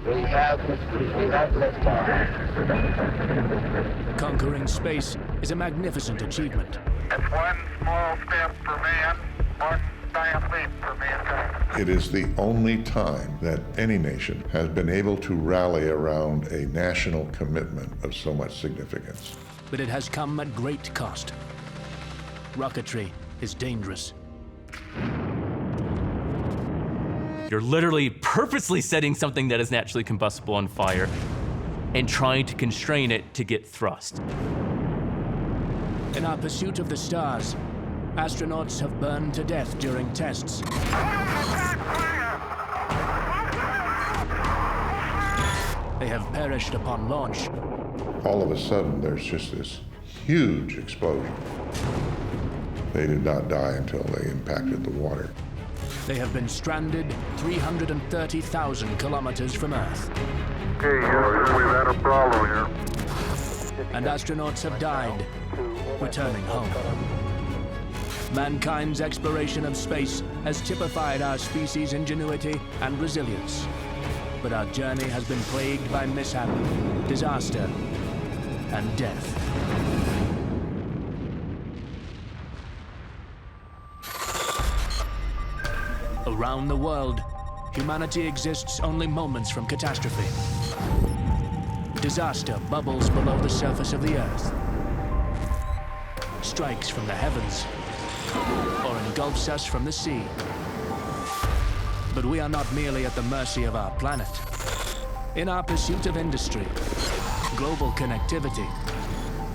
We have liftoff. Conquering space is a magnificent achievement. It's one small step for man, one giant leap for mankind. It is the only time that any nation has been able to rally around a national commitment of so much significance. But it has come at great cost. Rocketry is dangerous. You're literally purposely setting something that is naturally combustible on fire and trying to constrain it to get thrust. In our pursuit of the stars, astronauts have burned to death during tests. They have perished upon launch. All of a sudden, there's just this huge explosion. They did not die until they impacted the water. They have been stranded 330,000 kilometers from Earth. Okay, Houston, we've had a problem here. And astronauts have died, returning home. Mankind's exploration of space has typified our species' ingenuity and resilience. But our journey has been plagued by mishap, disaster, and death. Around the world, humanity exists only moments from catastrophe. Disaster bubbles below the surface of the Earth, strikes from the heavens, or engulfs us from the sea. But we are not merely at the mercy of our planet. In our pursuit of industry, global connectivity,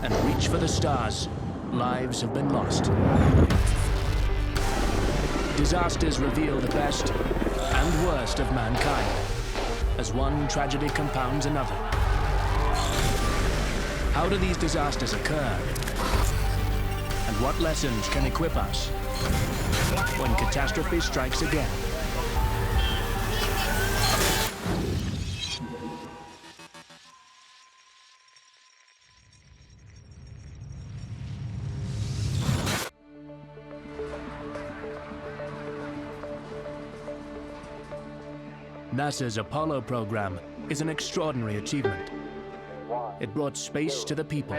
and reach for the stars, lives have been lost. Disasters reveal the best and worst of mankind, as one tragedy compounds another. How do these disasters occur? And what lessons can equip us when catastrophe strikes again? NASA's Apollo program is an extraordinary achievement. It brought space to the people.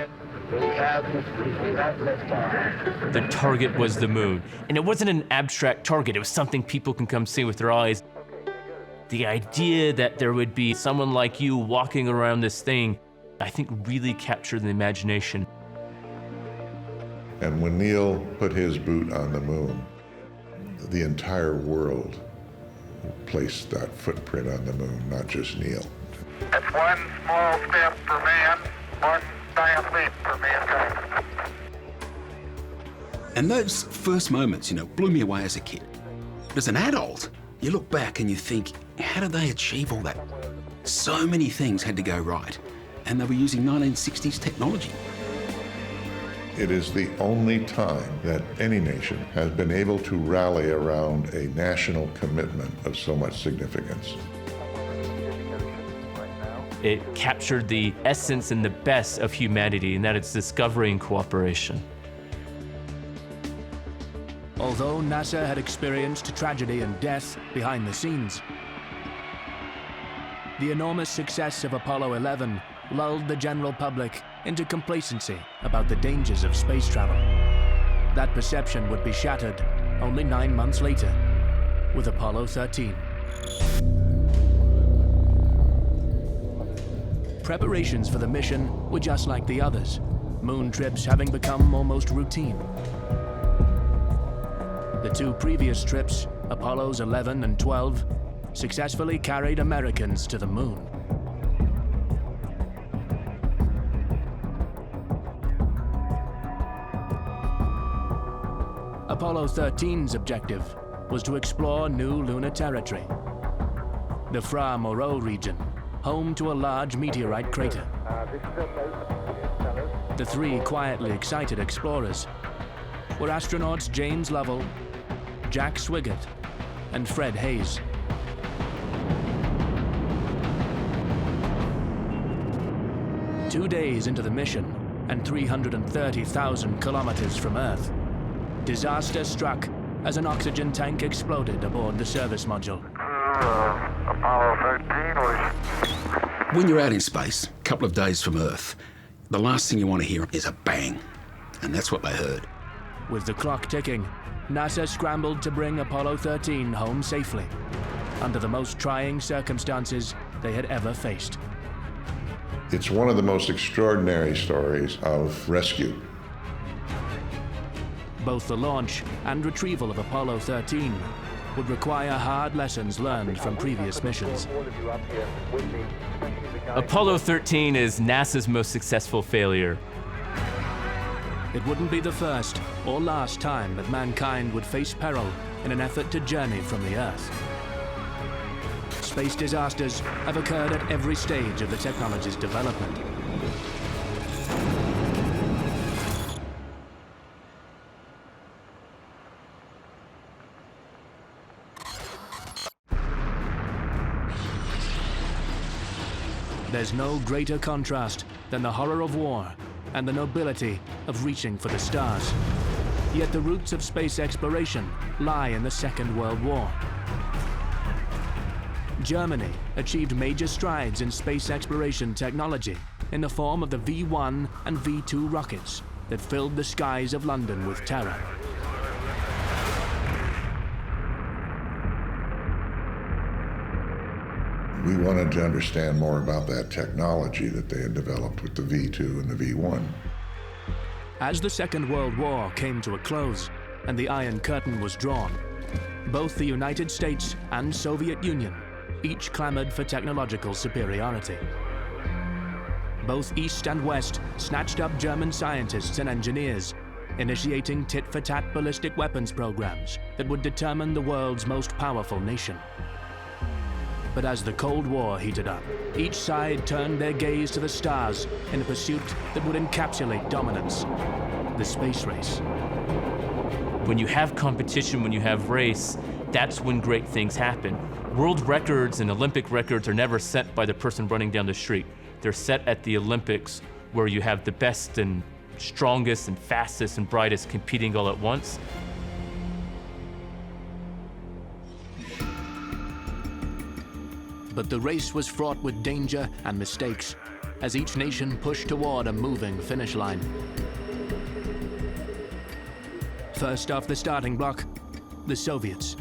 We have liftoff. The target was the moon. And it wasn't an abstract target, it was something people can come see with their eyes. The idea that there would be someone like you walking around this thing, I think really captured the imagination. And when Neil put his boot on the moon, the entire world placed that footprint on the moon, not just Neil. It's one small step for man, one giant leap for mankind. And those first moments, blew me away as a kid. But as an adult, you look back and you think, how did they achieve all that? So many things had to go right, and they were using 1960s technology. It is the only time that any nation has been able to rally around a national commitment of so much significance. It captured the essence and the best of humanity, and that is discovery and cooperation. Although NASA had experienced tragedy and death behind the scenes, the enormous success of Apollo 11 lulled the general public into complacency about the dangers of space travel. That perception would be shattered only 9 months later with Apollo 13. Preparations for the mission were just like the others, moon trips having become almost routine. The two previous trips, Apollos 11 and 12, successfully carried Americans to the moon. Apollo 13's objective was to explore new lunar territory, the Fra Moreau region, home to a large meteorite crater. The three quietly excited explorers were astronauts James Lovell, Jack Swigert, and Fred Hayes. Two days into the mission, and 330,000 kilometers from Earth, disaster struck as an oxygen tank exploded aboard the service module. Apollo 13 was When you're out in space, a couple of days from Earth, the last thing you want to hear is a bang. And that's what they heard. With the clock ticking, NASA scrambled to bring Apollo 13 home safely, under the most trying circumstances they had ever faced. It's one of the most extraordinary stories of rescue. Both the launch and retrieval of Apollo 13 would require hard lessons learned from previous missions. Apollo 13 is NASA's most successful failure. It wouldn't be the first or last time that mankind would face peril in an effort to journey from the Earth. Space disasters have occurred at every stage of the technology's development. There's no greater contrast than the horror of war and the nobility of reaching for the stars. Yet the roots of space exploration lie in the Second World War. Germany achieved major strides in space exploration technology in the form of the V1 and V2 rockets that filled the skies of London with terror. We wanted to understand more about that technology that they had developed with the V2 and the V1. As the Second World War came to a close and the Iron Curtain was drawn, both the United States and Soviet Union each clamored for technological superiority. Both East and West snatched up German scientists and engineers, initiating tit-for-tat ballistic weapons programs that would determine the world's most powerful nation. But as the Cold War heated up, each side turned their gaze to the stars in a pursuit that would encapsulate dominance: the space race. When you have competition, when you have race, that's when great things happen. World records and Olympic records are never set by the person running down the street. They're set at the Olympics, where you have the best and strongest and fastest and brightest competing all at once. But the race was fraught with danger and mistakes, as each nation pushed toward a moving finish line. First off the starting block, the Soviets.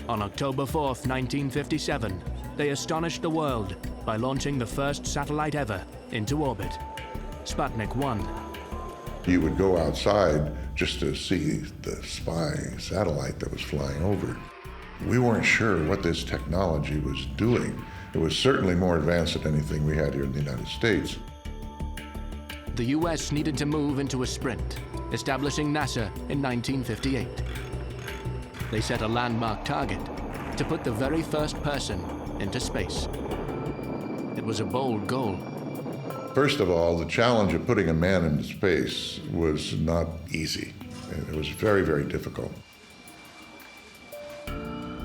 On October 4th, 1957, they astonished the world by launching the first satellite ever into orbit, Sputnik 1. You would go outside just to see the spy satellite that was flying over. We weren't sure what this technology was doing. It was certainly more advanced than anything we had here in the United States. The US needed to move into a sprint, establishing NASA in 1958. They set a landmark target to put the very first person into space. It was a bold goal. First of all, the challenge of putting a man into space was not easy. It was very, very difficult.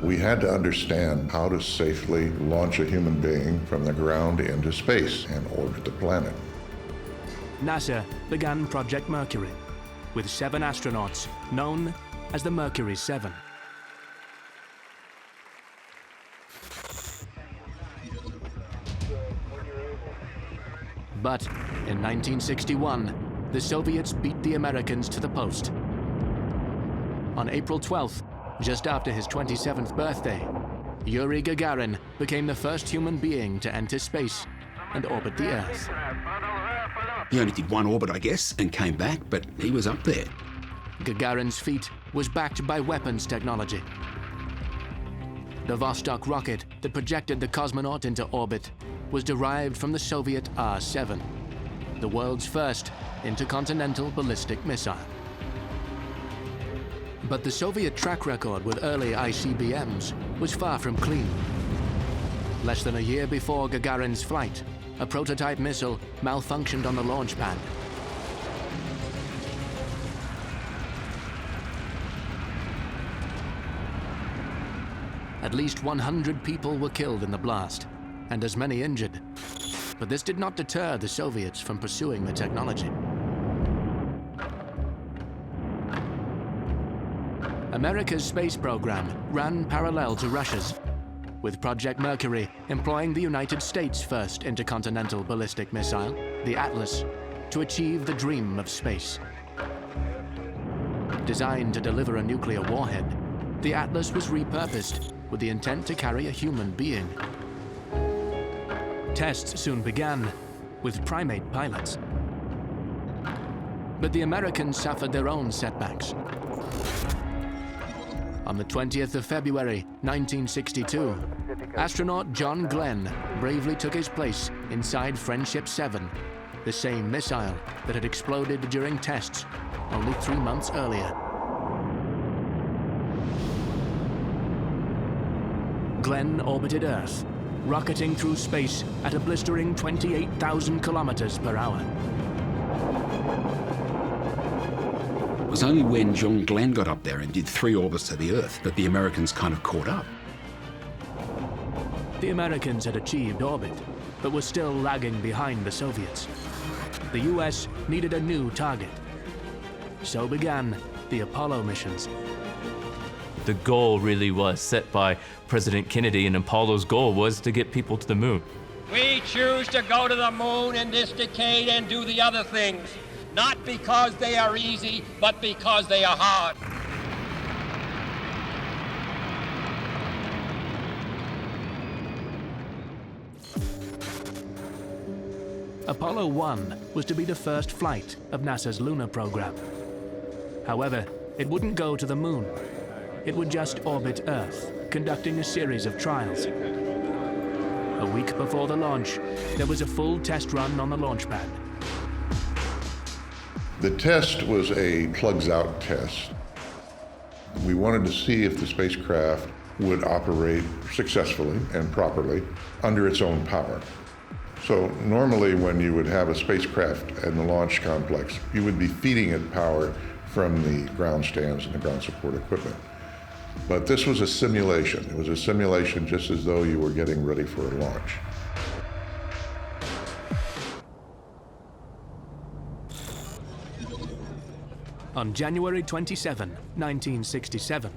We had to understand how to safely launch a human being from the ground into space and orbit the planet. NASA began Project Mercury, with 7 astronauts known as the Mercury 7. But in 1961, the Soviets beat the Americans to the post. On April 12th, just after his 27th birthday, Yuri Gagarin became the first human being to enter space and orbit the Earth. He only did one orbit, I guess, and came back, but he was up there. Gagarin's feat was backed by weapons technology. The Vostok rocket that projected the cosmonaut into orbit was derived from the Soviet R-7, the world's first intercontinental ballistic missile. But the Soviet track record with early ICBMs was far from clean. Less than a year before Gagarin's flight, a prototype missile malfunctioned on the launch pad. At least 100 people were killed in the blast, and as many injured. But this did not deter the Soviets from pursuing the technology. America's space program ran parallel to Russia's, with Project Mercury employing the United States' first intercontinental ballistic missile, the Atlas, to achieve the dream of space. Designed to deliver a nuclear warhead, the Atlas was repurposed with the intent to carry a human being. Tests soon began, with primate pilots. But the Americans suffered their own setbacks. On the 20th of February, 1962, astronaut John Glenn bravely took his place inside Friendship 7, the same missile that had exploded during tests only 3 months earlier. Glenn orbited Earth, rocketing through space at a blistering 28,000 kilometers per hour. It was only when John Glenn got up there and did 3 orbits of the Earth that the Americans kind of caught up. The Americans had achieved orbit, but were still lagging behind the Soviets. The US needed a new target. So began the Apollo missions. The goal really was set by President Kennedy, and Apollo's goal was to get people to the moon. We choose to go to the moon in this decade and do the other things, not because they are easy, but because they are hard. Apollo 1 was to be the first flight of NASA's lunar program. However, it wouldn't go to the moon. It would just orbit Earth, conducting a series of trials. A week before the launch, there was a full test run on the launch pad. The test was a plugs-out test. We wanted to see if the spacecraft would operate successfully and properly under its own power. So normally when you would have a spacecraft in the launch complex, you would be feeding it power from the ground stands and the ground support equipment. But this was a simulation. It was a simulation just as though you were getting ready for a launch. On January 27, 1967,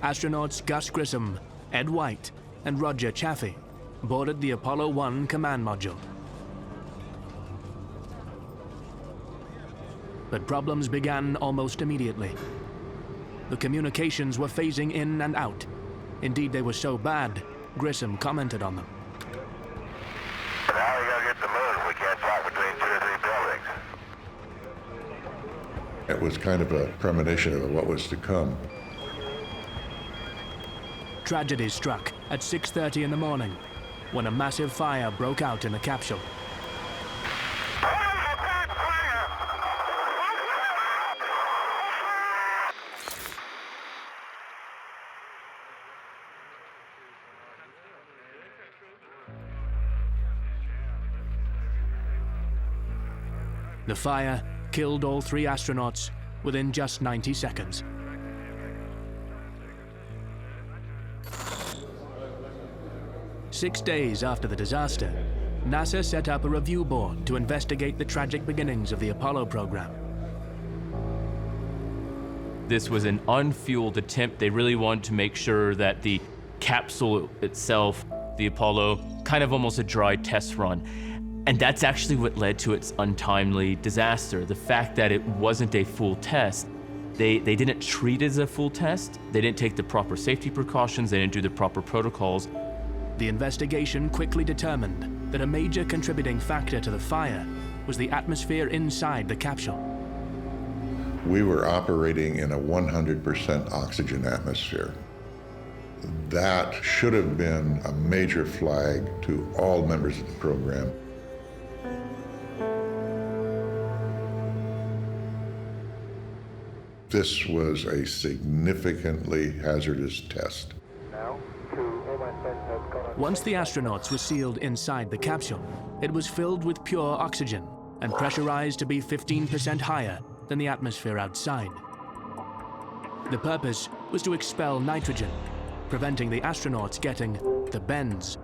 astronauts Gus Grissom, Ed White, and Roger Chaffee boarded the Apollo 1 command module. But problems began almost immediately. The communications were phasing in and out. Indeed, they were so bad, Grissom commented on them. Now we gotta get to the moon. We can't talk between 2 or 3 buildings. It was kind of a premonition of what was to come. Tragedy struck at 6:30 in the morning when a massive fire broke out in the capsule. The fire killed all 3 astronauts within just 90 seconds. Six days after the disaster, NASA set up a review board to investigate the tragic beginnings of the Apollo program. This was an unfueled attempt. They really wanted to make sure that the capsule itself, the Apollo, kind of almost a dry test run. And that's actually what led to its untimely disaster. The fact that it wasn't a full test, they didn't treat it as a full test. They didn't take the proper safety precautions. They didn't do the proper protocols. The investigation quickly determined that a major contributing factor to the fire was the atmosphere inside the capsule. We were operating in a 100% oxygen atmosphere. That should have been a major flag to all members of the program. This was a significantly hazardous test. Once the astronauts were sealed inside the capsule, it was filled with pure oxygen and pressurized to be 15% higher than the atmosphere outside. The purpose was to expel nitrogen, preventing the astronauts getting the bends.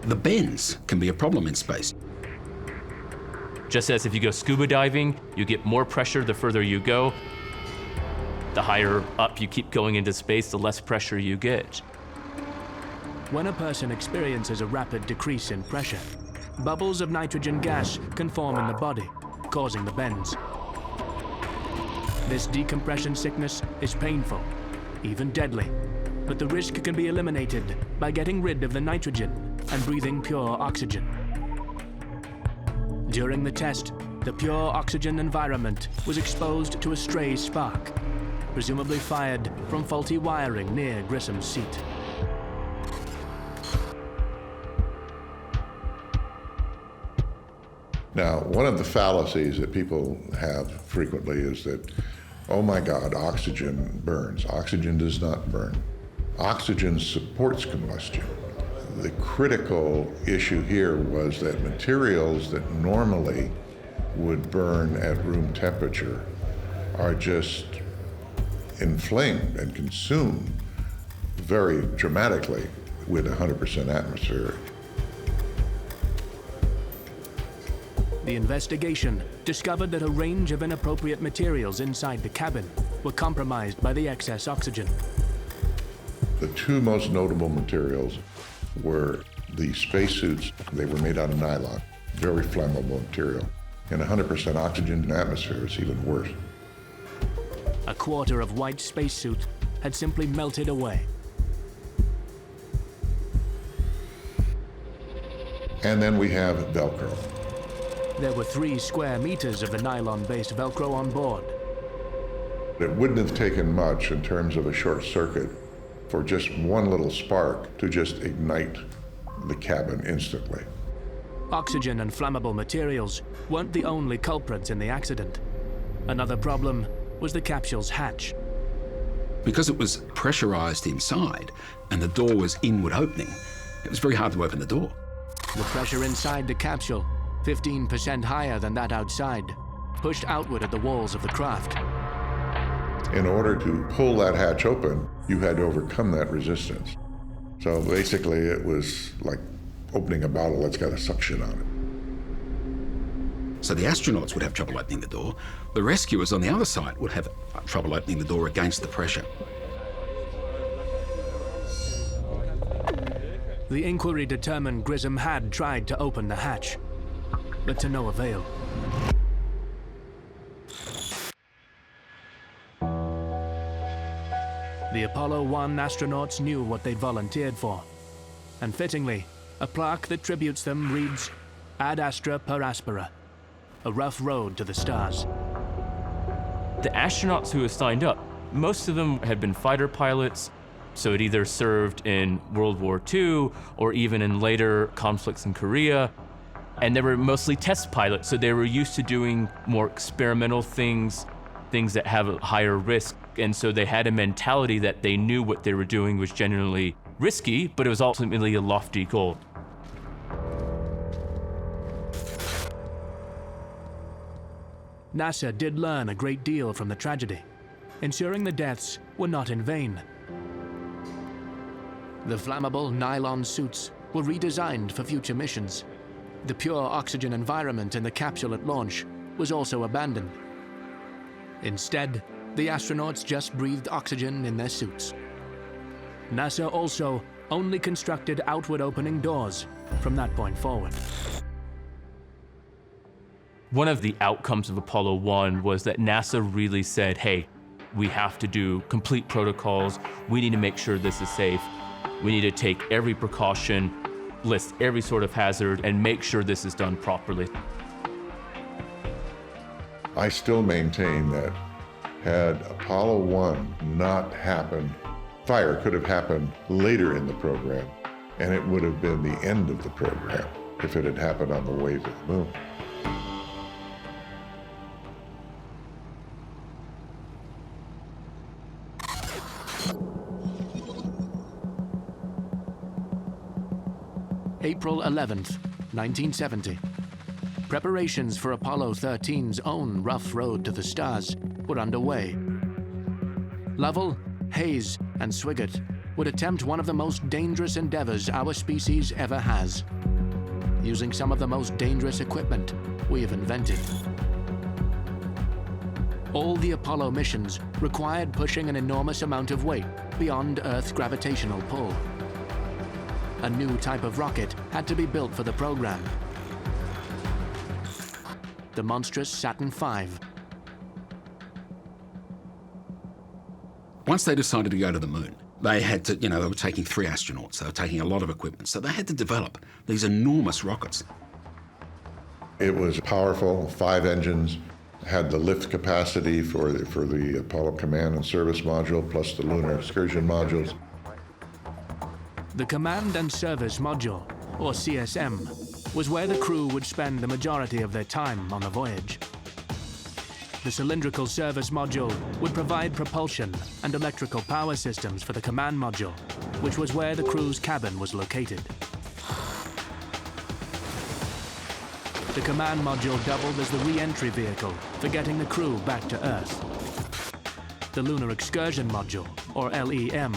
The bends can be a problem in space. Just as if you go scuba diving, you get more pressure the further you go. The higher up you keep going into space, the less pressure you get. When a person experiences a rapid decrease in pressure, bubbles of nitrogen gas can form in the body, causing the bends. This decompression sickness is painful, even deadly, but the risk can be eliminated by getting rid of the nitrogen and breathing pure oxygen. During the test, the pure oxygen environment was exposed to a stray spark, presumably fired from faulty wiring near Grissom's seat. Now, one of the fallacies that people have frequently is that, oh my God, oxygen burns. Oxygen does not burn. Oxygen supports combustion. The critical issue here was that materials that normally would burn at room temperature are just inflamed and consumed very dramatically with 100% atmosphere. The investigation discovered that a range of inappropriate materials inside the cabin were compromised by the excess oxygen. The two most notable materials were the spacesuits. They were made out of nylon, very flammable material. And 100% oxygen in the atmosphere is even worse. A quarter of White's spacesuit had simply melted away. And then we have Velcro. There were 3 square meters of the nylon-based Velcro on board. It wouldn't have taken much in terms of a short circuit for just one little spark to just ignite the cabin instantly. Oxygen and flammable materials weren't the only culprits in the accident. Another problem was the capsule's hatch. Because it was pressurized inside and the door was inward opening, it was very hard to open the door. The pressure inside the capsule, 15% higher than that outside, pushed outward at the walls of the craft. In order to pull that hatch open, you had to overcome that resistance. So basically it was like opening a bottle that's got a suction on it. So the astronauts would have trouble opening the door. The rescuers on the other side would have trouble opening the door against the pressure. The inquiry determined Grissom had tried to open the hatch, but to no avail. The Apollo 1 astronauts knew what they'd volunteered for, and fittingly, a plaque that tributes them reads, Ad Astra per Aspera, a rough road to the stars. The astronauts who had signed up, most of them had been fighter pilots, so it either served in World War II or even in later conflicts in Korea. And they were mostly test pilots, so they were used to doing more experimental things that have a higher risk. And so they had a mentality that they knew what they were doing was genuinely risky, but it was ultimately a lofty goal. NASA did learn a great deal from the tragedy, ensuring the deaths were not in vain. The flammable nylon suits were redesigned for future missions. The pure oxygen environment in the capsule at launch was also abandoned. Instead, the astronauts just breathed oxygen in their suits. NASA also only constructed outward opening doors from that point forward. One of the outcomes of Apollo 1 was that NASA really said, hey, we have to do complete protocols. We need to make sure this is safe. We need to take every precaution, list every sort of hazard, and make sure this is done properly. I still maintain that had Apollo 1 not happened, fire could have happened later in the program, and it would have been the end of the program if it had happened on the way to the moon. April 11th, 1970. Preparations for Apollo 13's own rough road to the stars were underway. Lovell, Hayes, and Swigert would attempt one of the most dangerous endeavors our species ever has, using some of the most dangerous equipment we have invented. All the Apollo missions required pushing an enormous amount of weight beyond Earth's gravitational pull. A new type of rocket had to be built for the program. The monstrous Saturn V. Once they decided to go to the moon, they had to, they were taking 3 astronauts. They were taking a lot of equipment. So they had to develop these enormous rockets. It was powerful, 5 engines, had the lift capacity for the Apollo Command and Service Module, plus the Lunar Excursion Modules. The Command and Service Module, or CSM, was where the crew would spend the majority of their time on the voyage. The Cylindrical Service Module would provide propulsion and electrical power systems for the Command Module, which was where the crew's cabin was located. The Command Module doubled as the re-entry vehicle for getting the crew back to Earth. The Lunar Excursion Module, or LEM,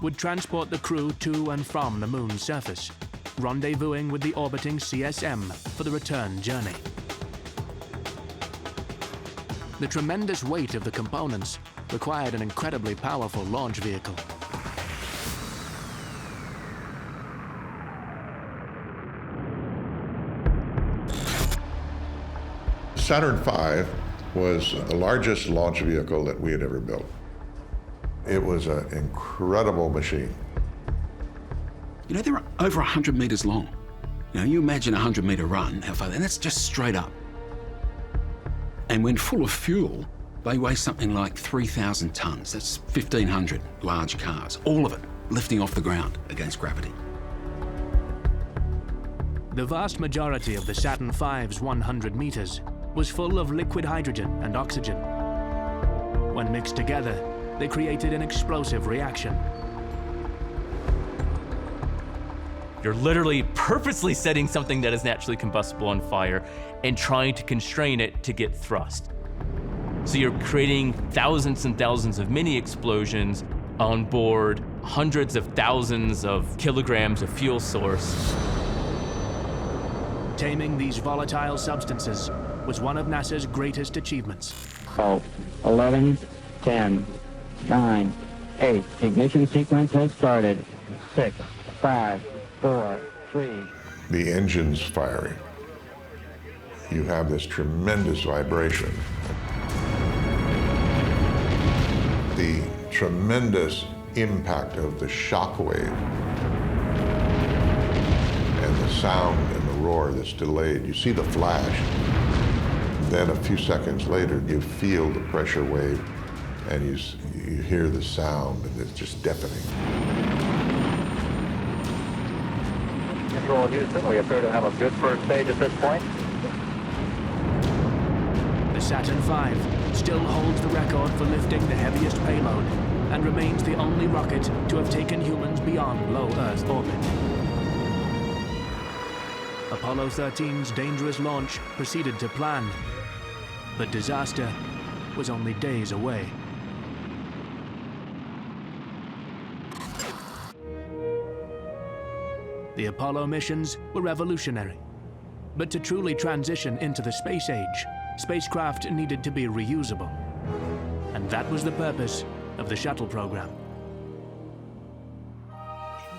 would transport the crew to and from the Moon's surface, rendezvousing with the orbiting CSM for the return journey. The tremendous weight of the components required an incredibly powerful launch vehicle. Saturn V was the largest launch vehicle that we had ever built. It was an incredible machine. They were over 100 meters long. You imagine a 100-meter run, how far, and that's just straight up. And when full of fuel, they weigh something like 3,000 tons. That's 1,500 large cars, all of it lifting off the ground against gravity. The vast majority of the Saturn V's 100 meters was full of liquid hydrogen and oxygen. When mixed together, they created an explosive reaction. You're literally purposely setting something that is naturally combustible on fire and trying to constrain it to get thrust. So you're creating thousands and thousands of mini explosions on board hundreds of thousands of kilograms of fuel source. Taming these volatile substances was one of NASA's greatest achievements. 11, 10, 9, 8. Ignition sequence has started. 6, 5, 4, 3. The engine's firing. You have this tremendous vibration. The tremendous impact of the shock wave and the sound and the roar that's delayed. You see the flash, then a few seconds later you feel the pressure wave and you hear the sound, and it's just deafening. Control Houston, we appear to have a good first stage at this point. The Saturn V still holds the record for lifting the heaviest payload and remains the only rocket to have taken humans beyond low Earth orbit. Apollo 13's dangerous launch proceeded to plan, but disaster was only days away. The Apollo missions were revolutionary, but to truly transition into the space age, spacecraft needed to be reusable. And that was the purpose of the Shuttle program.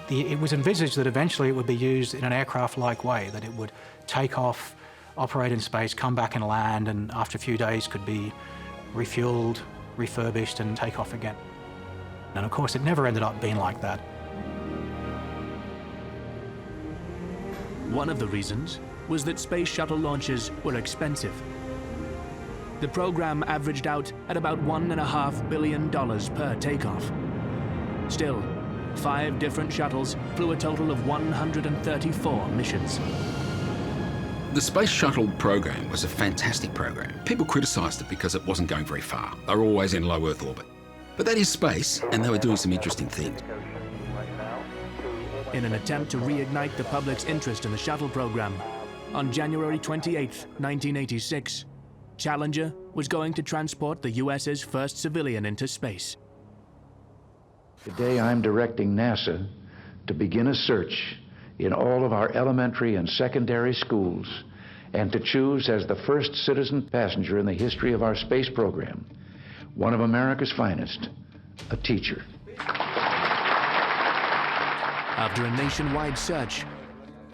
It was envisaged that eventually it would be used in an aircraft-like way, that it would take off, operate in space, come back and land, and after a few days could be refueled, refurbished, and take off again. And of course, it never ended up being like that. One of the reasons was that space shuttle launches were expensive. The program averaged out at about $1.5 billion per takeoff. Still, 5 different shuttles flew a total of 134 missions. The Space Shuttle program was a fantastic program. People criticised it because it wasn't going very far. They were always in low Earth orbit. But that is space, and they were doing some interesting things. In an attempt to reignite the public's interest in the shuttle program, on January 28, 1986, Challenger was going to transport the US's first civilian into space. Today I'm directing NASA to begin a search in all of our elementary and secondary schools and to choose as the first citizen passenger in the history of our space program, one of America's finest, a teacher. After a nationwide search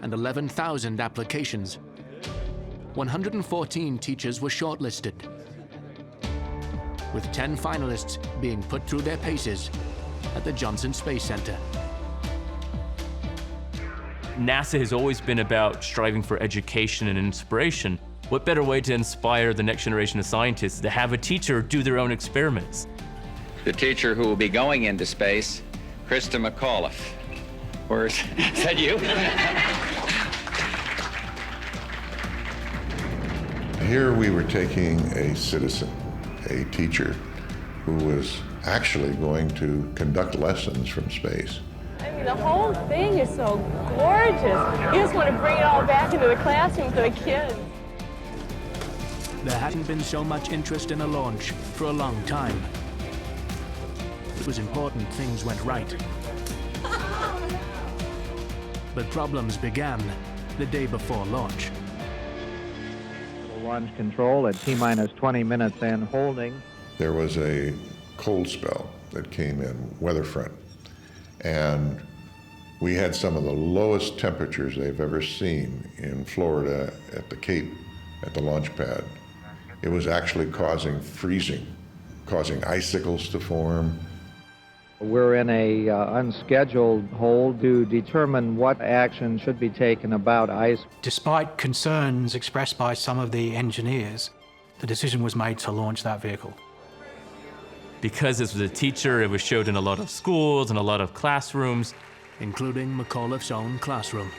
and 11,000 applications, 114 teachers were shortlisted, with 10 finalists being put through their paces at the Johnson Space Center. NASA has always been about striving for education and inspiration. What better way to inspire the next generation of scientists to have a teacher do their own experiments? The teacher who will be going into space, Krista McAuliffe. Is that you? Here we were taking a citizen, a teacher, who was actually going to conduct lessons from space. I mean, the whole thing is so gorgeous. You just want to bring it all back into the classroom for the kids. There hadn't been so much interest in a launch for a long time. It was important things went right. But problems began the day before launch. Launch control at T-minus 20 minutes and holding. There was a cold spell that came in, weather front, and we had some of the lowest temperatures they've ever seen in Florida at the Cape, at the launch pad. It was actually causing freezing, causing icicles to form. We're in a unscheduled hold to determine what action should be taken about ice. Despite concerns expressed by some of the engineers, the decision was made to launch that vehicle. Because this was a teacher, it was showed in a lot of schools and a lot of classrooms, including McAuliffe's own classroom.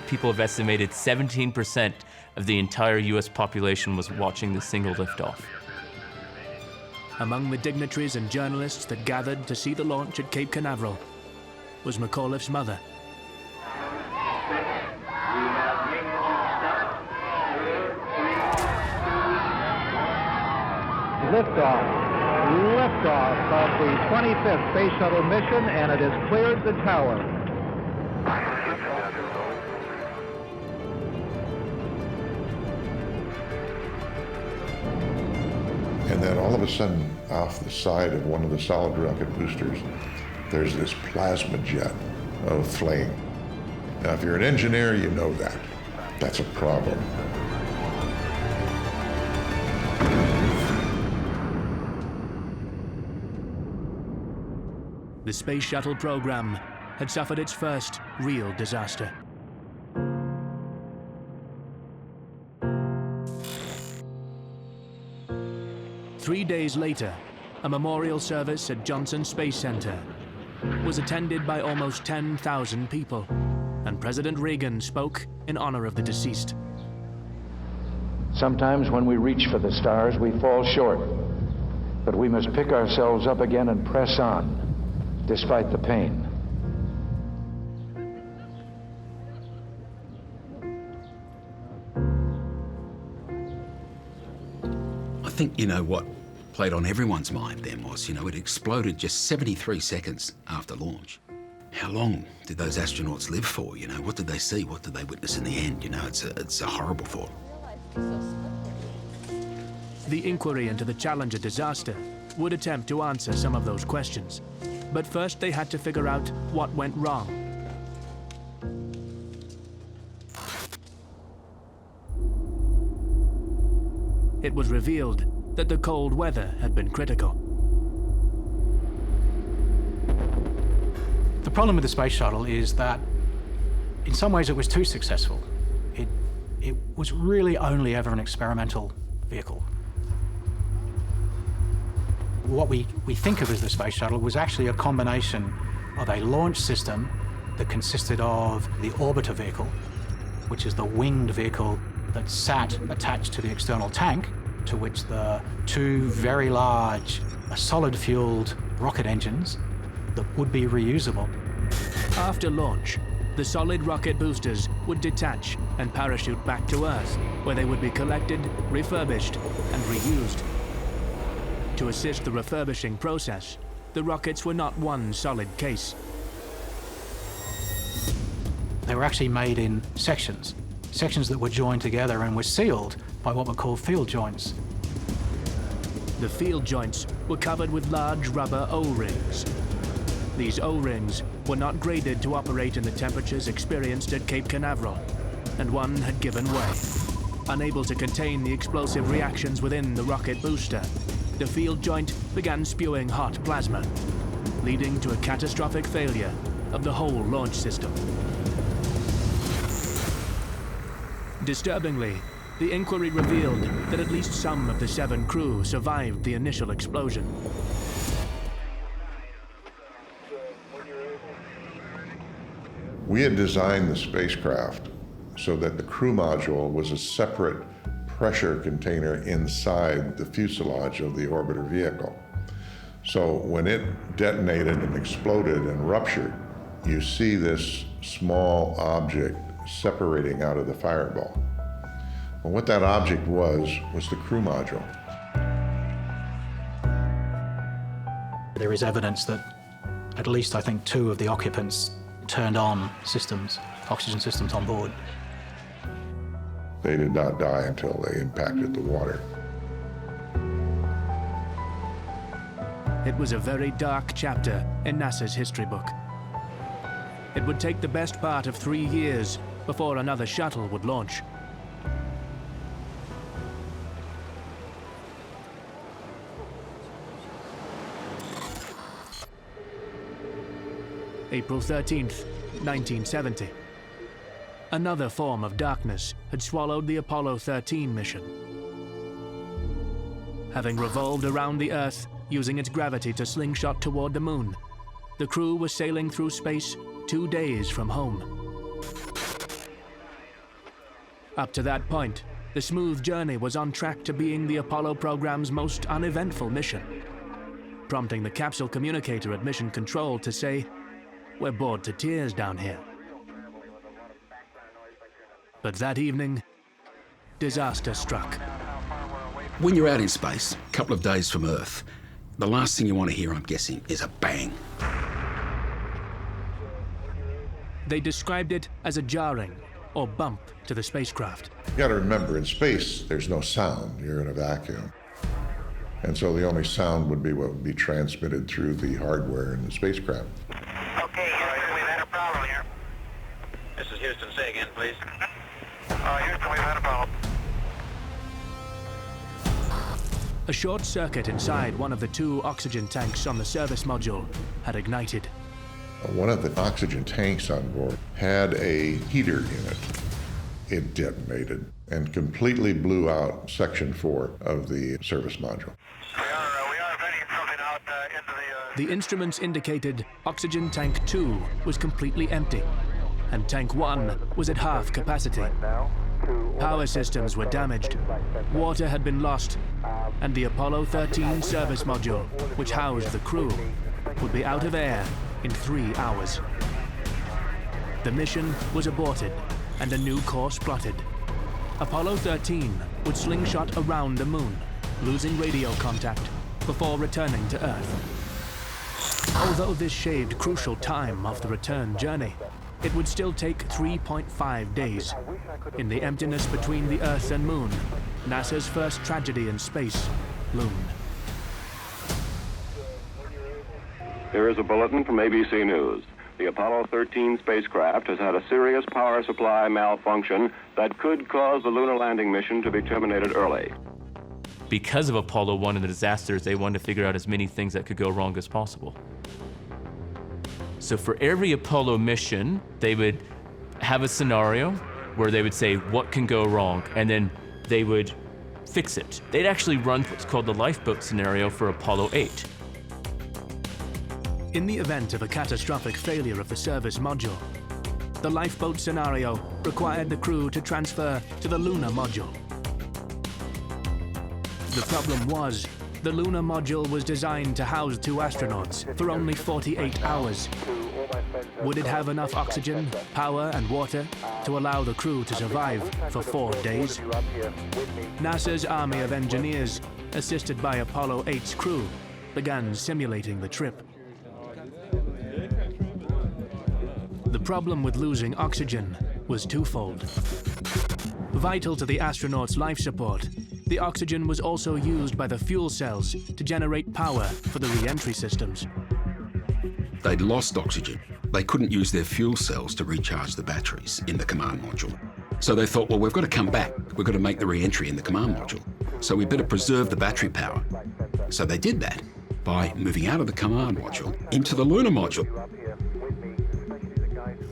People have estimated 17% of the entire US population was watching the single liftoff. Among the dignitaries and journalists that gathered to see the launch at Cape Canaveral was McAuliffe's mother. Liftoff of the 25th Space Shuttle mission, and it has cleared the tower. And then all of a sudden, off the side of one of the solid rocket boosters, there's this plasma jet of flame. Now, if you're an engineer, you know that. That's a problem. The Space Shuttle program had suffered its first real disaster. Three days later, a memorial service at Johnson Space Center was attended by almost 10,000 people, and President Reagan spoke in honor of the deceased. Sometimes when we reach for the stars, we fall short, but we must pick ourselves up again and press on, despite the pain. I think, you know, what played on everyone's mind then was, it exploded just 73 seconds after launch. How long did those astronauts live for? What did they see? What did they witness in the end? It's a horrible thought. The inquiry into the Challenger disaster would attempt to answer some of those questions. But first they had to figure out what went wrong. It was revealed that the cold weather had been critical. The problem with the Space Shuttle is that in some ways it was too successful. It was really only ever an experimental vehicle. What we think of as the Space Shuttle was actually a combination of a launch system that consisted of the orbiter vehicle, which is the winged vehicle that sat attached to the external tank, to which the two very large solid-fueled rocket engines that would be reusable. After launch, the solid rocket boosters would detach and parachute back to Earth, where they would be collected, refurbished, and reused. To assist the refurbishing process, the rockets were not one solid case. They were actually made in sections. sections that were joined together and were sealed by what were called field joints. The field joints were covered with large rubber O-rings. These O-rings were not graded to operate in the temperatures experienced at Cape Canaveral, and one had given way. Unable to contain the explosive reactions within the rocket booster, the field joint began spewing hot plasma, leading to a catastrophic failure of the whole launch system. Disturbingly, the inquiry revealed that at least some of the 7 crew survived the initial explosion. We had designed the spacecraft so that the crew module was a separate pressure container inside the fuselage of the orbiter vehicle. So when it detonated and exploded and ruptured, you see this small object separating out of the fireball. Well, what that object was the crew module. There is evidence that at least, I think, 2 of the occupants turned on systems, oxygen systems on board. They did not die until they impacted the water. It was a very dark chapter in NASA's history book. It would take the best part of 3 years before another shuttle would launch. April 13th, 1970. Another form of darkness had swallowed the Apollo 13 mission. Having revolved around the Earth, using its gravity to slingshot toward the moon, the crew was sailing through space 2 days from home. Up to that point, the smooth journey was on track to being the Apollo program's most uneventful mission, prompting the capsule communicator at Mission Control to say, "We're bored to tears down here." But that evening, disaster struck. When you're out in space, a couple of days from Earth, the last thing you want to hear, I'm guessing, is a bang. They described it as a jarring or bump to the spacecraft. You gotta remember, in space, there's no sound. You're in a vacuum. And so the only sound would be what would be transmitted through the hardware in the spacecraft. Okay, Houston, we've had a problem here. This is Houston. Say again, please. Houston, we've had a problem. A short circuit inside one of the 2 oxygen tanks on the service module had ignited. One of the oxygen tanks on board had a heater in it. It detonated and completely blew out section 4 of the service module. We are vetting something out into The instruments indicated oxygen tank 2 was completely empty, and tank 1 was at half capacity. Power systems were damaged, water had been lost, and the Apollo 13 service module, which housed the crew, would be out of air in 3 hours. The mission was aborted and a new course plotted. Apollo 13 would slingshot around the moon, losing radio contact before returning to Earth. Although this shaved crucial time off the return journey, it would still take 3.5 days. In the emptiness between the Earth and Moon, NASA's first tragedy in space loomed. Here is a bulletin from ABC News. The Apollo 13 spacecraft has had a serious power supply malfunction that could cause the lunar landing mission to be terminated early. Because of Apollo 1 and the disasters, they wanted to figure out as many things that could go wrong as possible. So for every Apollo mission, they would have a scenario where they would say what can go wrong, and then they would fix it. They'd actually run what's called the Lifeboat scenario for Apollo 8. In the event of a catastrophic failure of the service module, the Lifeboat scenario required the crew to transfer to the lunar module. The problem was, the lunar module was designed to house 2 astronauts for only 48 hours. Would it have enough oxygen, power, and water to allow the crew to survive for 4 days? NASA's Army of Engineers, assisted by Apollo 8's crew, began simulating the trip. The problem with losing oxygen was twofold. Vital to the astronauts' life support, the oxygen was also used by the fuel cells to generate power for the re-entry systems. They'd lost oxygen. They couldn't use their fuel cells to recharge the batteries in the command module. So they thought, well, we've got to come back. We've got to make the re-entry in the command module. So we better preserve the battery power. So they did that by moving out of the command module into the lunar module.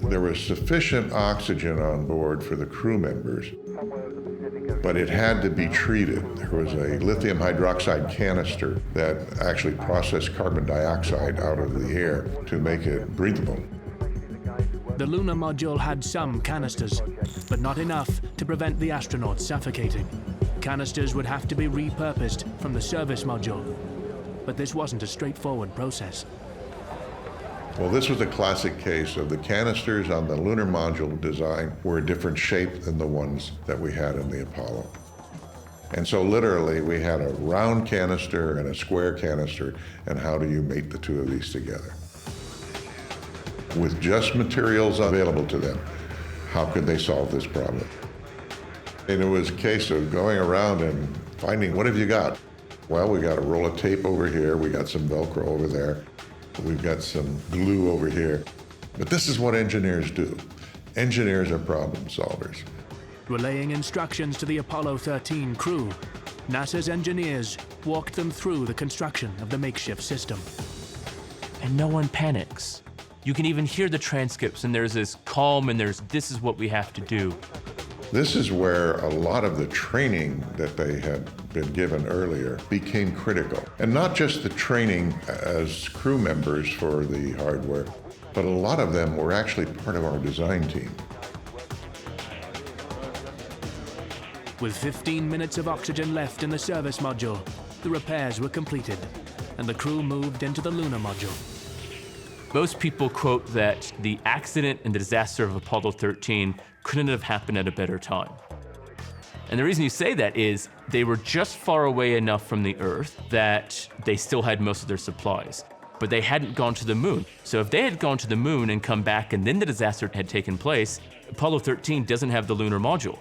There was sufficient oxygen on board for the crew members, but it had to be treated. There was a lithium hydroxide canister that actually processed carbon dioxide out of the air to make it breathable. The lunar module had some canisters, but not enough to prevent the astronauts suffocating. Canisters would have to be repurposed from the service module, but this wasn't a straightforward process. Well, this was a classic case of the canisters on the lunar module design were a different shape than the ones that we had in the Apollo. And so literally we had a round canister and a square canister, and how do you mate the two of these together? With just materials available to them, how could they solve this problem? And it was a case of going around and finding, what have you got? Well, we got a roll of tape over here, we got some Velcro over there, we've got some glue over here. But this is what engineers do. Engineers are problem solvers. Relaying instructions to the Apollo 13 crew, NASA's engineers walked them through the construction of the makeshift system. And no one panics. You can even hear the transcripts, and there's this calm, and this is what we have to do. This is where a lot of the training that they had been given earlier became critical. And not just the training as crew members for the hardware, but a lot of them were actually part of our design team. With 15 minutes of oxygen left in the service module, the repairs were completed, and the crew moved into the lunar module. Most people quote that the accident and the disaster of Apollo 13 couldn't have happened at a better time. And the reason you say that is they were just far away enough from the Earth that they still had most of their supplies, but they hadn't gone to the moon. So if they had gone to the moon and come back and then the disaster had taken place, Apollo 13 doesn't have the lunar module.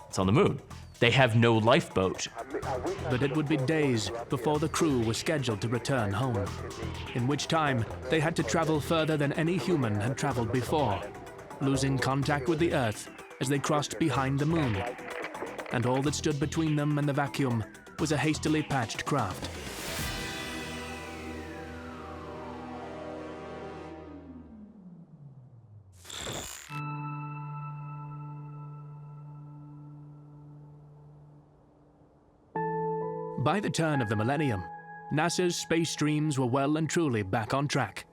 It's on the moon. They have no lifeboat. But it would be days before the crew was scheduled to return home, in which time they had to travel further than any human had traveled before, losing contact with the Earth as they crossed behind the moon. And all that stood between them and the vacuum was a hastily patched craft. By the turn of the millennium, NASA's space streams were well and truly back on track.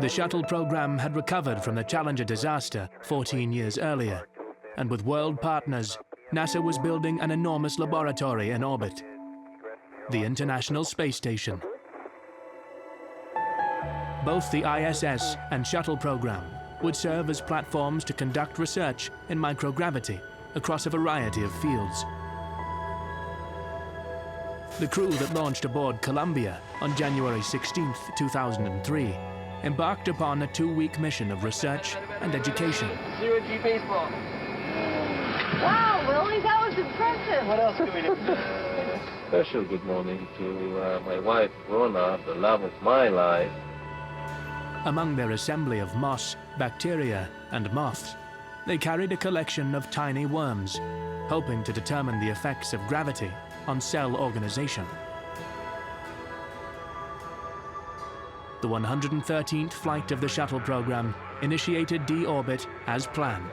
The Shuttle program had recovered from the Challenger disaster 14 years earlier, and with world partners, NASA was building an enormous laboratory in orbit, the International Space Station. Both the ISS and Shuttle program would serve as platforms to conduct research in microgravity across a variety of fields. The crew that launched aboard Columbia on January 16, 2003, embarked upon a 2-week mission of research and education. Zero G baseball. Wow, Willie, that was impressive. What else can we do? Special good morning to my wife, Rona, the love of my life. Among their assembly of moss, bacteria, and moths, they carried a collection of tiny worms, hoping to determine the effects of gravity on cell organization. The 113th flight of the Shuttle program initiated deorbit as planned.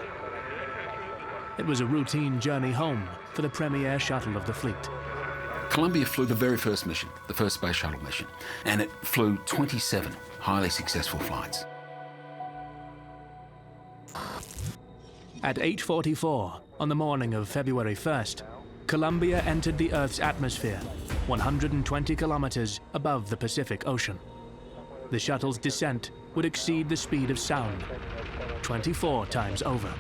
It was a routine journey home for the premier shuttle of the fleet. Columbia flew the very first mission, the first space shuttle mission, and it flew 27 highly successful flights. At 8:44 on the morning of February 1st, Columbia entered the Earth's atmosphere, 120 kilometers above the Pacific Ocean. The shuttle's descent would exceed the speed of sound, 24 times over.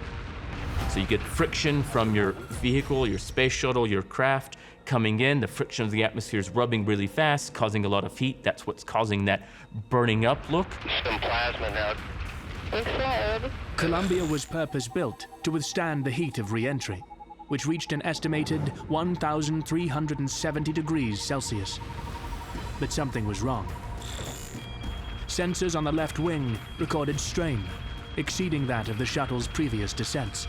So you get friction from your vehicle, your space shuttle, your craft coming in. The friction of the atmosphere is rubbing really fast, causing a lot of heat. That's what's causing that burning up look. Some plasma now. Columbia was purpose-built to withstand the heat of re-entry, which reached an estimated 1,370 degrees Celsius. But something was wrong. Sensors on the left wing recorded strain, exceeding that of the shuttle's previous descents.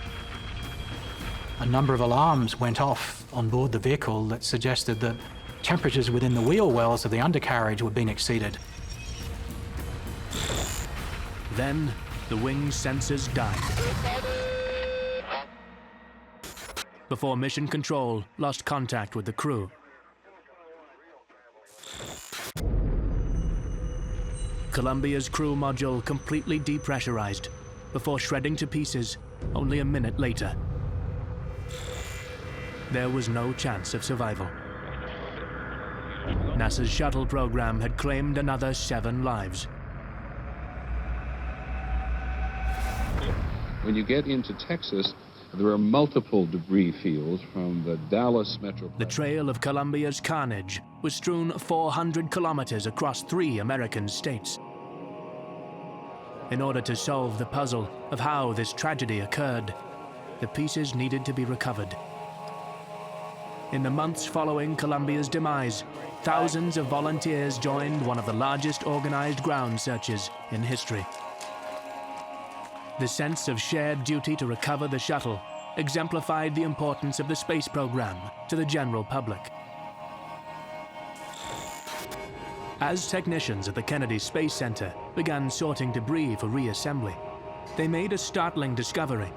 A number of alarms went off on board the vehicle that suggested that temperatures within the wheel wells of the undercarriage were being exceeded. Then, the wing's sensors died, before Mission Control lost contact with the crew. Columbia's crew module completely depressurized before shredding to pieces only a minute later. There was no chance of survival. NASA's Shuttle program had claimed another 7 lives. When you get into Texas, there are multiple debris fields from the Dallas metro. The trail of Columbia's carnage was strewn 400 kilometers across 3 American states. In order to solve the puzzle of how this tragedy occurred, the pieces needed to be recovered. In the months following Columbia's demise, thousands of volunteers joined one of the largest organized ground searches in history. The sense of shared duty to recover the shuttle exemplified the importance of the space program to the general public. As technicians at the Kennedy Space Center began sorting debris for reassembly, they made a startling discovery.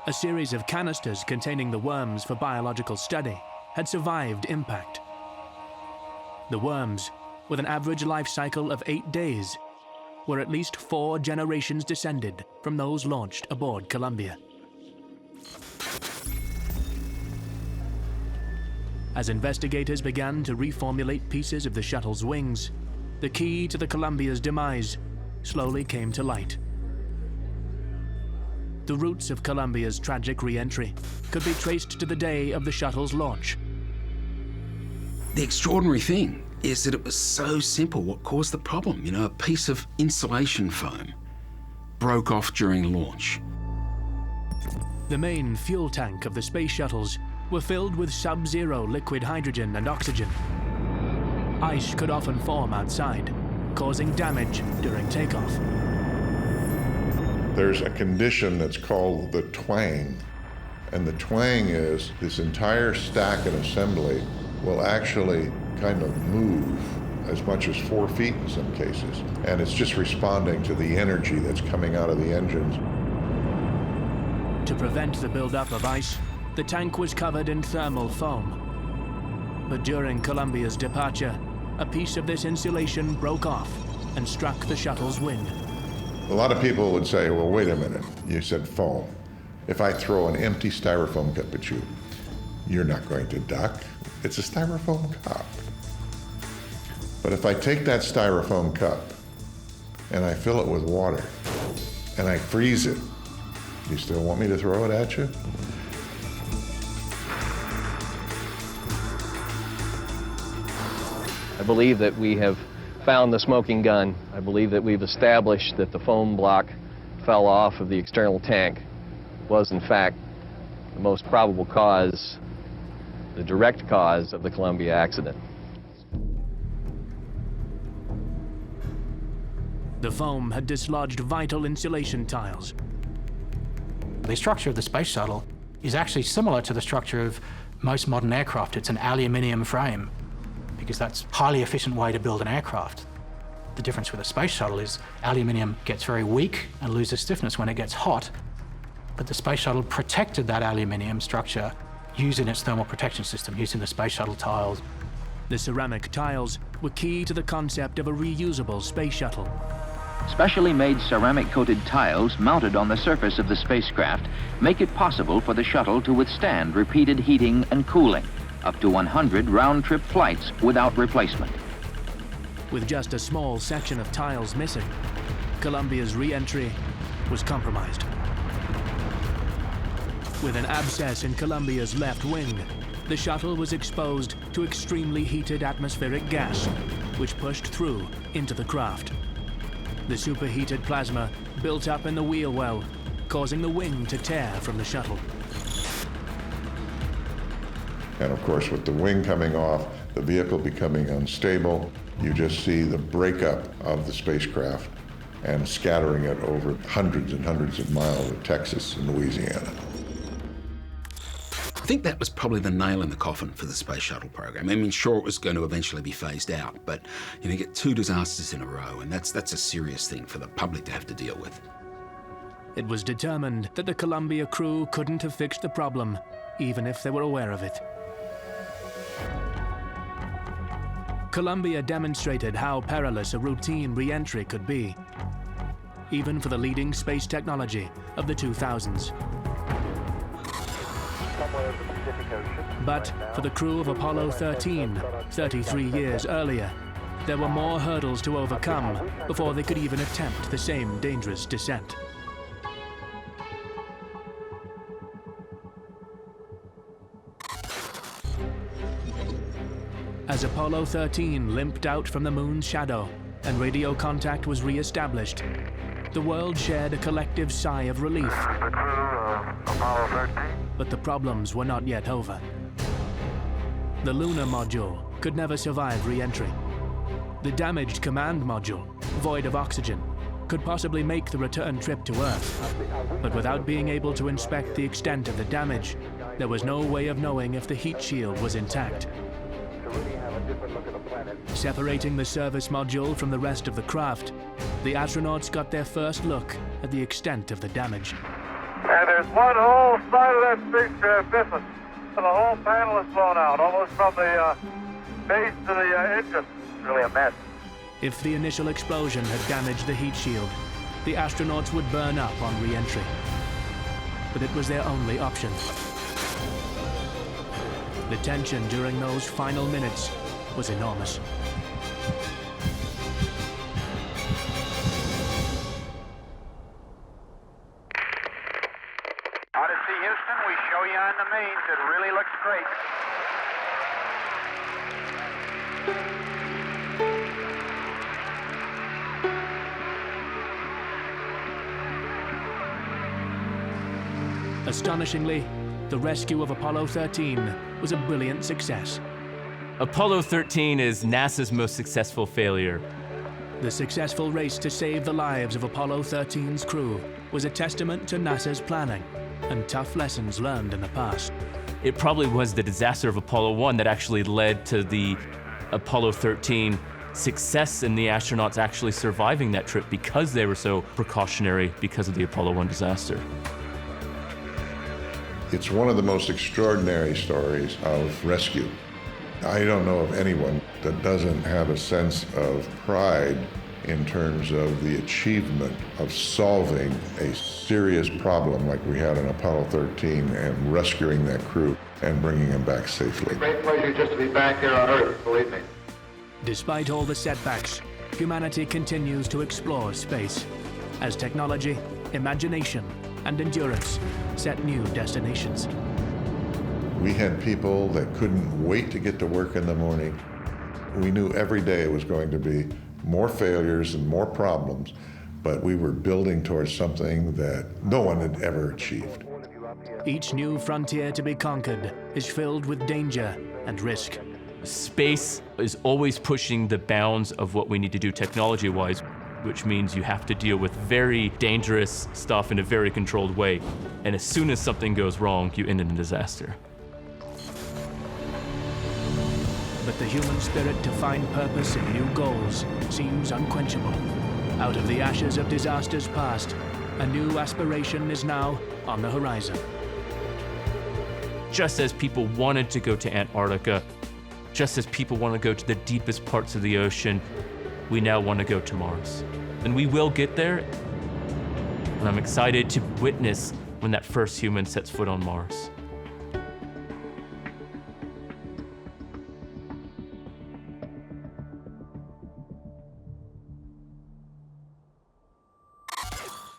A series of canisters containing the worms for biological study had survived impact. The worms, with an average life cycle of 8 days, were at least 4 generations descended from those launched aboard Columbia. As investigators began to reformulate pieces of the shuttle's wings, the key to the Columbia's demise slowly came to light. The roots of Columbia's tragic re-entry could be traced to the day of the shuttle's launch. The extraordinary thing is that it was so simple. What caused the problem? You know, a piece of insulation foam broke off during launch. The main fuel tank of the space shuttles were filled with sub-zero liquid hydrogen and oxygen. Ice could often form outside, causing damage during takeoff. There's a condition that's called the twang. And the twang is this entire stack and assembly will actually kind of move as much as 4 feet in some cases. And it's just responding to the energy that's coming out of the engines. To prevent the buildup of ice, the tank was covered in thermal foam. But during Columbia's departure, a piece of this insulation broke off and struck the shuttle's wing. A lot of people would say, well, wait a minute, you said foam. If I throw an empty styrofoam cup at you, you're not going to duck. It's a styrofoam cup. But if I take that styrofoam cup and I fill it with water and I freeze it, you still want me to throw it at you? I believe that we have found the smoking gun. I believe that we've established that the foam block fell off of the external tank was in fact the most probable cause, the direct cause of the Columbia accident. The foam had dislodged vital insulation tiles. The structure of the space shuttle is actually similar to the structure of most modern aircraft. It's an aluminium frame, because that's a highly efficient way to build an aircraft. The difference with a space shuttle is aluminium gets very weak and loses stiffness when it gets hot, but the space shuttle protected that aluminium structure using its thermal protection system, using the space shuttle tiles. The ceramic tiles were key to the concept of a reusable space shuttle. Specially made ceramic-coated tiles mounted on the surface of the spacecraft make it possible for the shuttle to withstand repeated heating and cooling, up to 100 round-trip flights without replacement. With just a small section of tiles missing, Columbia's re-entry was compromised. With an abscess in Columbia's left wing, the shuttle was exposed to extremely heated atmospheric gas, which pushed through into the craft. The superheated plasma built up in the wheel well, causing the wing to tear from the shuttle. And of course, with the wing coming off, the vehicle becoming unstable, you just see the breakup of the spacecraft and scattering it over hundreds and hundreds of miles of Texas and Louisiana. I think that was probably the nail in the coffin for the space shuttle program. I mean, sure, it was going to eventually be phased out, but you get 2 disasters in a row, and that's a serious thing for the public to have to deal with. It was determined that the Columbia crew couldn't have fixed the problem, even if they were aware of it. Columbia demonstrated how perilous a routine re-entry could be, even for the leading space technology of the 2000s. But for the crew of Apollo 13, 33 years earlier, there were more hurdles to overcome before they could even attempt the same dangerous descent. As Apollo 13 limped out from the moon's shadow and radio contact was re-established, the world shared a collective sigh of relief. The crew of Apollo 13. But the problems were not yet over. The lunar module could never survive re-entry. The damaged command module, void of oxygen, could possibly make the return trip to Earth. But without being able to inspect the extent of the damage, there was no way of knowing if the heat shield was intact. Separating the service module from the rest of the craft, the astronauts got their first look at the extent of the damage. And there's one whole side of that spacecraft missing. The whole panel is blown out, almost from the base to the engine. It's really a mess. If the initial explosion had damaged the heat shield, the astronauts would burn up on re-entry. But it was their only option. The tension during those final minutes was enormous. Odyssey, Houston, we show you on the mains. It really looks great. Astonishingly, the rescue of Apollo 13 was a brilliant success. Apollo 13 is NASA's most successful failure. The successful race to save the lives of Apollo 13's crew was a testament to NASA's planning and tough lessons learned in the past. It probably was the disaster of Apollo 1 that actually led to the Apollo 13 success and the astronauts actually surviving that trip because they were so precautionary because of the Apollo 1 disaster. It's one of the most extraordinary stories of rescue. I don't know of anyone that doesn't have a sense of pride in terms of the achievement of solving a serious problem like we had in Apollo 13 and rescuing that crew and bringing them back safely. Great pleasure just to be back here on Earth, believe me. Despite all the setbacks, humanity continues to explore space as technology, imagination, and endurance set new destinations. We had people that couldn't wait to get to work in the morning. We knew every day was going to be more failures and more problems, but we were building towards something that no one had ever achieved. Each new frontier to be conquered is filled with danger and risk. Space is always pushing the bounds of what we need to do technology-wise, which means you have to deal with very dangerous stuff in a very controlled way. And as soon as something goes wrong, you end in a disaster. But the human spirit to find purpose and new goals seems unquenchable. Out of the ashes of disasters past, a new aspiration is now on the horizon. Just as people wanted to go to Antarctica, just as people want to go to the deepest parts of the ocean, we now want to go to Mars. And we will get there, and I'm excited to witness when that first human sets foot on Mars.